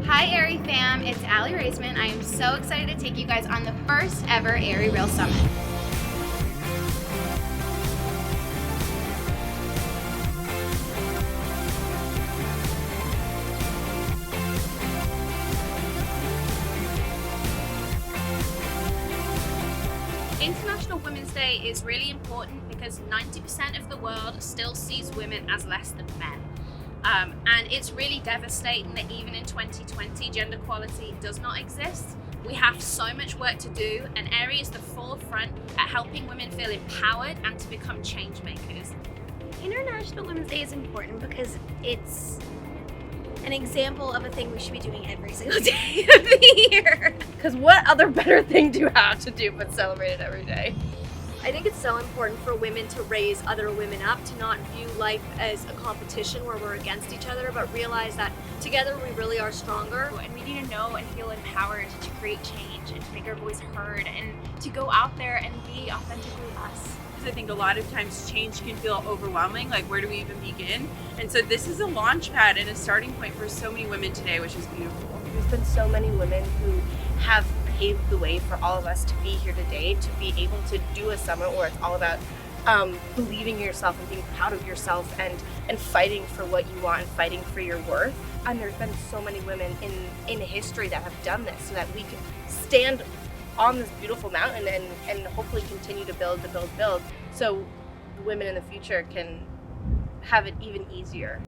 Hi Aerie Fam, it's Raisman. I am so excited to take you guys on the first ever AerieREAL Summit. International Women's Day is really important because 90% of the world still sees women as less than men. And it's really devastating that even in 2020, gender equality does not exist. We have so much work to do, and Aerie is the forefront at helping women feel empowered and to become change makers. International Women's Day is important because it's an example of a thing we should be doing every single day of the year. Because what other better thing do you have to do but celebrate it every day? I think it's so important for women to raise other women up, to not view life as a competition where we're against each other, but realize that together we really are stronger. And we need to know and feel empowered to create change and to make our voice heard and to go out there and be authentically us. I think a lot of times change can feel overwhelming, like where do we even begin? And so this is a launch pad and a starting point for so many women today, which is beautiful. There's been so many women who have paved the way for all of us to be here today, to be able to do a summit where it's all about believing in yourself and being proud of yourself and fighting for what you want and fighting for your worth. And there's been so many women in history that have done this so that we can stand on this beautiful mountain and hopefully continue to build so women in the future can have it even easier.